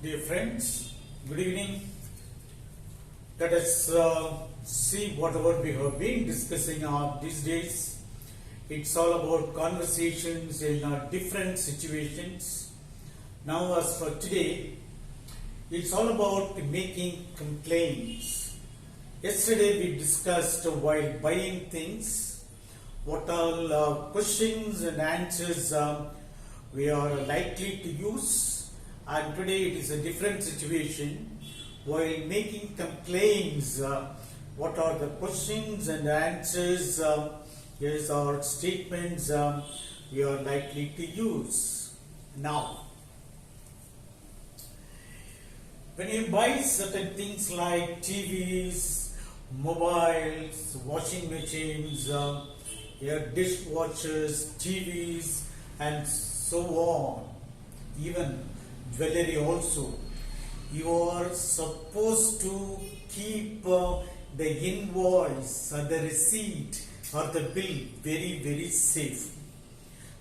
Dear friends, good evening. Let us see whatever we have been discussing these days. It's all about conversations in different situations. Now, as for today, it's all about making complaints. Yesterday, we discussed while buying things, what all questions and answers we are likely to use. And today it is a different situation. While making complaints, what are the questions and answers, yes, or statements we are likely to use. Now, when you buy certain things like TVs, mobiles, washing machines, dishwashers, TVs, and so on, even jewelry also, you are supposed to keep the invoice or the receipt or the bill very safe.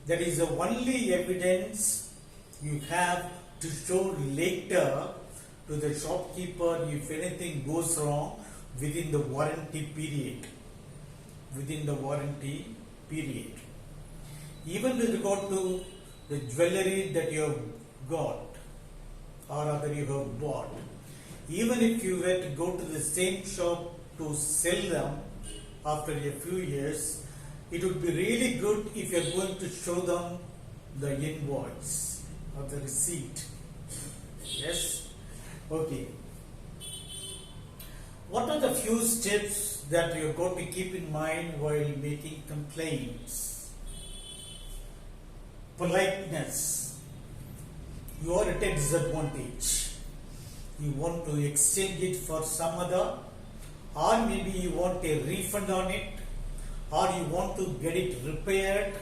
That is the only evidence you have to show later to the shopkeeper if anything goes wrong within the warranty period. Even with regard to the jewelry that you have got or that you have bought, even if you were to go to the same shop to sell them after a few years, it would be really good if you are going to show them the invoice or the receipt. Yes? Okay. What are the few steps that you are going to keep in mind while making complaints? Politeness. You are at a disadvantage. You want to exchange it for some other, or maybe you want a refund on it, or you want to get it repaired,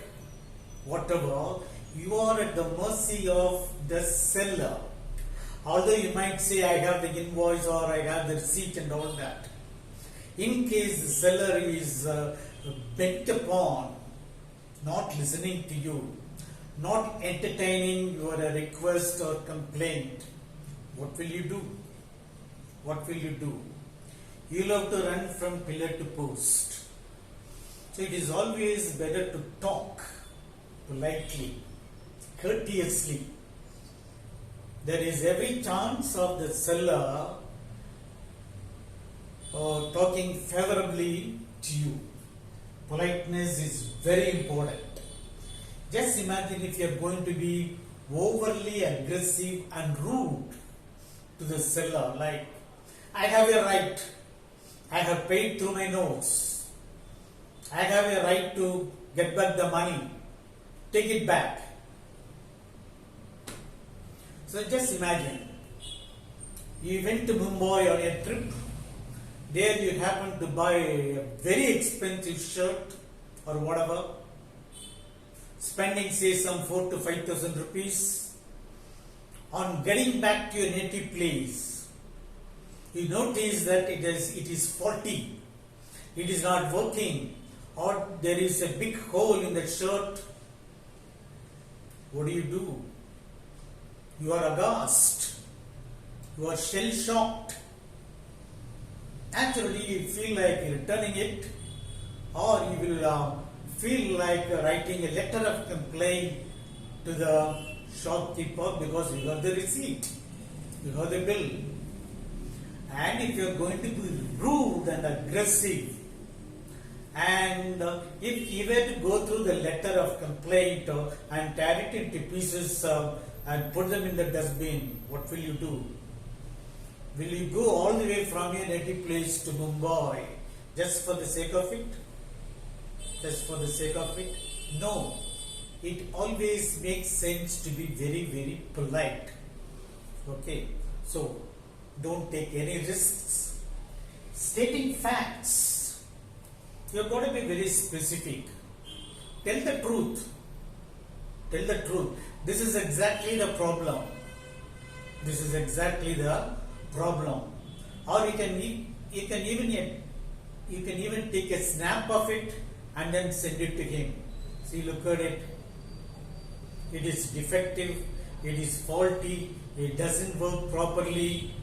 whatever. You are at the mercy of the seller. Although you might say, I have the invoice or I have the receipt and all that. In case the seller is bent upon not listening to you, not entertaining your request or complaint, what will you do? You'll have to run from pillar to post. So it is always better to talk politely, courteously. There is every chance of the seller talking favorably to you. Politeness is very important. Just imagine if you are going to be overly aggressive and rude to the seller, like, I have a right, I have paid through my nose, I have a right to get back the money, take it back. So just imagine, you went to Mumbai on a trip, there you happen to buy a very expensive shirt or whatever, spending say some 4,000 to 5,000 rupees. On getting back to your native place, you notice that it is faulty, it is not working, or there is a big hole in the shirt. What do? You are aghast, you are shell-shocked. Naturally, you feel like returning it, or you will feel like writing a letter of complaint to the shopkeeper because you have the receipt, you have the bill. And if you are going to be rude and aggressive, and if you were to go through the letter of complaint and tear it into pieces and put them in the dustbin, what will you do? Will you go all the way from your native place to Mumbai just for the sake of it? No. It always makes sense to be very polite. Okay. So, don't take any risks. Stating facts. You have got to be very specific. Tell the truth. This is exactly the problem. Or you can even take a snap of it and then send it to him. See, look at it. It is defective. it is faulty, it doesn't work properly,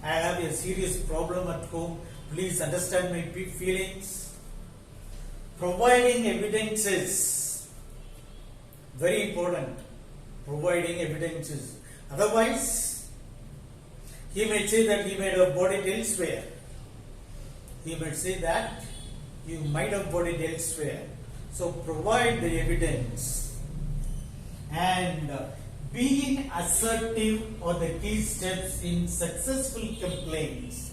I have a serious problem at home, please understand my feelings. Providing evidences, very important, providing evidences. Otherwise, he might say that he might have bought it elsewhere. He might say that you might have bought it elsewhere. So provide the evidence. And being assertive are the key steps in successful complaints.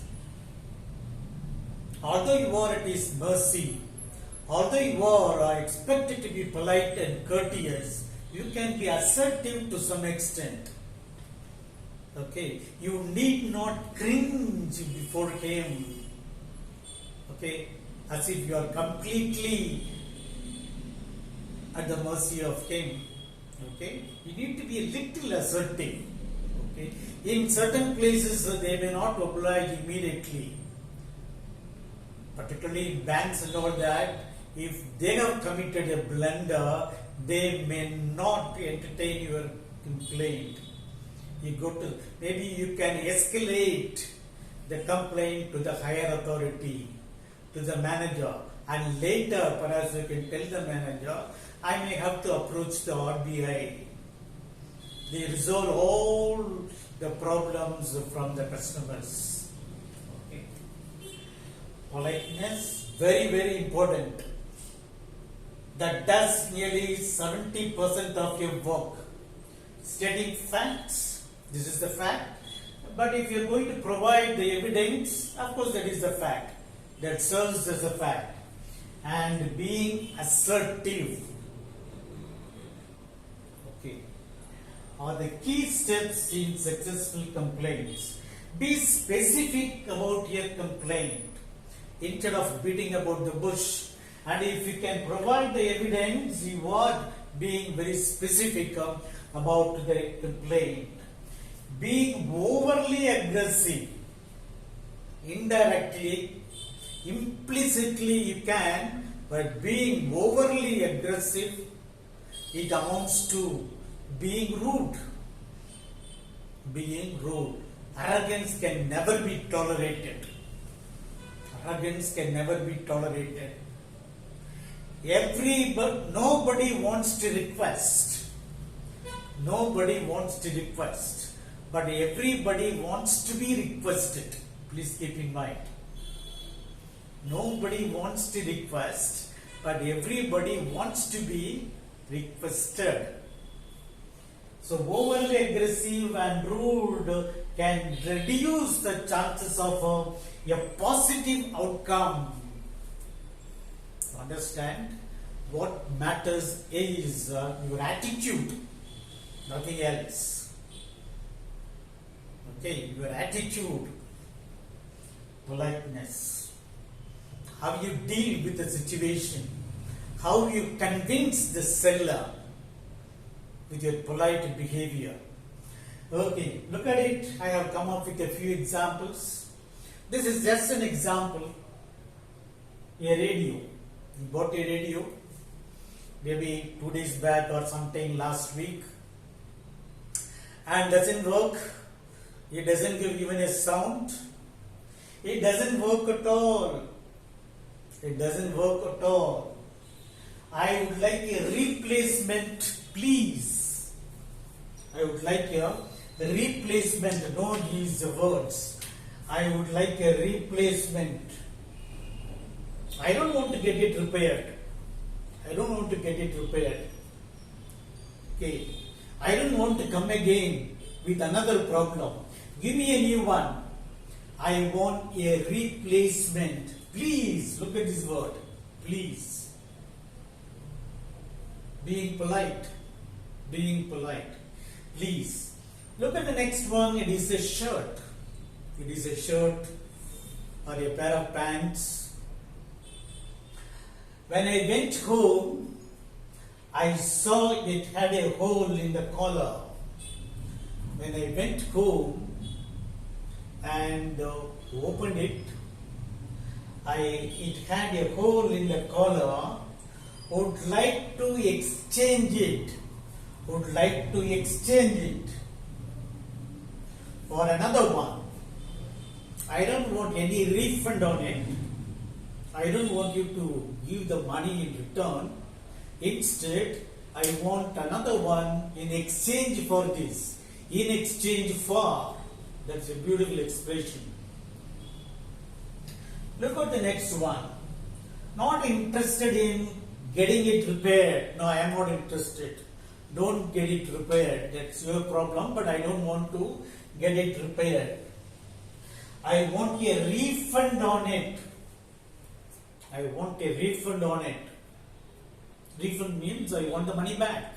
Although you are at his mercy, although you are expected to be polite and courteous, you can be assertive to some extent. Okay, you need not cringe before him. Okay, as if you are completely at the mercy of him. Okay, you need to be a little assertive. Okay, in certain places they may not oblige immediately, particularly in banks and all that. If they have committed a blunder, they may not entertain your complaint. Maybe you can escalate the complaint to the higher authority, to the manager, and later perhaps you can tell the manager, I may have to approach the RBI. They resolve all the problems from the customers. Okay. Politeness, very, very important. That does nearly 70% of your work. Stating facts, this is the fact. But if you are going to provide the evidence, of course that is the fact. That serves as a fact. And being assertive, okay, are the key steps in successful complaints. Be specific about your complaint instead of beating about the bush. And if you can provide the evidence, you are being very specific about the complaint. Being overly aggressive, indirectly, implicitly you can, but being overly aggressive, it amounts to being rude. Being rude. Arrogance can never be tolerated. Arrogance can never be tolerated. Nobody wants to request. Nobody wants to request. But everybody wants to be requested. Please keep in mind. Nobody wants to request, but everybody wants to be requested. So overly aggressive and rude can reduce the chances of a positive outcome. Understand? What matters is your attitude, nothing else. Okay, your attitude, politeness, how you deal with the situation, how you convince the seller with your polite behavior. Okay, look at it. I have come up with a few examples. This is just an example. A radio. You bought a radio maybe 2 days back or sometime last week, and doesn't work. It doesn't give even a sound. It doesn't work at all. It doesn't work at all. I would like a replacement, please. I would like a replacement. Don't use the words. I would like a replacement. I don't want to get it repaired. I don't want to get it repaired. Okay. I don't want to come again with another problem. Give me a new one. I want a replacement. Please, look at this word. Please. Being polite. Being polite. Please. Look at the next one. It is a shirt. It is a shirt or a pair of pants. When I went home, I saw it had a hole in the collar. When I went home and opened it, it had a hole in the collar. Would like to exchange it. would like to exchange it for another one. I don't want any refund on it. I don't want you to give the money in return. Instead, I want another one in exchange for this. In exchange for. That's a beautiful expression. Look at the next one. Not interested in getting it repaired. No, I am not interested. Don't get it repaired. That's your problem, but I don't want to get it repaired. I want a refund on it. I want a refund on it. Refund means I want the money back.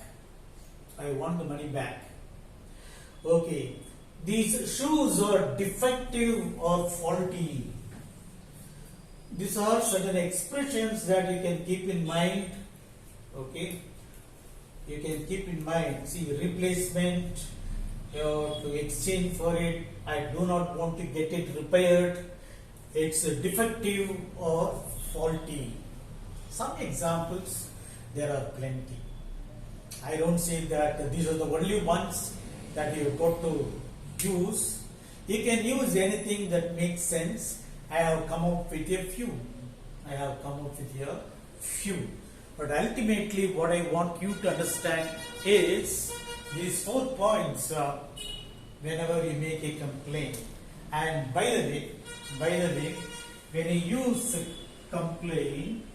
I want the money back. Okay. These shoes are defective or faulty. These are certain expressions that you can keep in mind. Okay. You can keep in mind. See, replacement, to exchange for it. I do not want to get it repaired. It's defective or faulty. Some examples, there are plenty. I don't say that these are the only ones that you've got to use. You can use anything that makes sense. I have come up with a few. But ultimately what I want you to understand is these 4 points whenever you make a complaint. And by the way, when you use complaint,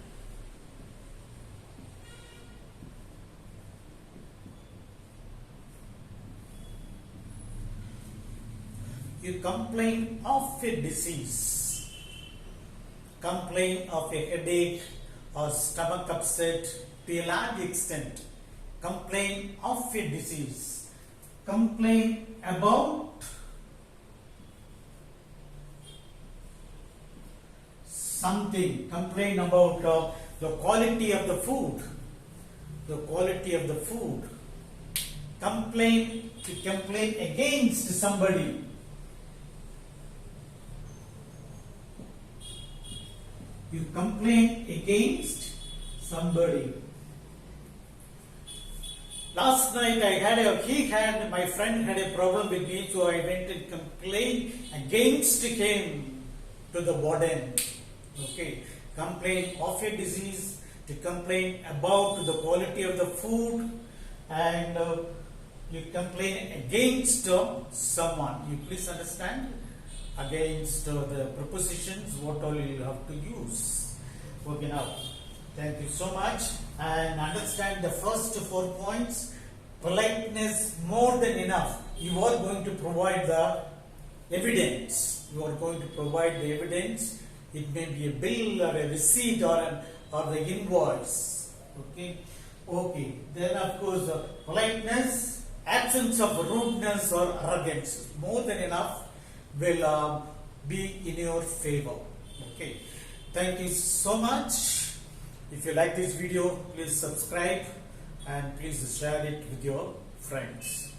you complain of a disease, complain of a headache or stomach upset to a large extent, complain of a disease, complain about something, complain about the quality of the food, complain against somebody. You complain against somebody. Last night my friend had a problem with me, so I went and complained against him to the warden. Okay, complain of a disease, to complain about the quality of the food, and you complain against someone. You please understand. Against the prepositions, what all you have to use. Okay, now, thank you so much. And understand the first 4 points. Politeness more than enough. You are going to provide the evidence. It may be a bill or a receipt or the invoice. Okay. Then of course, politeness, absence of rudeness or arrogance. More than enough will be in your favor. Okay. Thank you so much. If you like this video, please subscribe and please share it with your friends.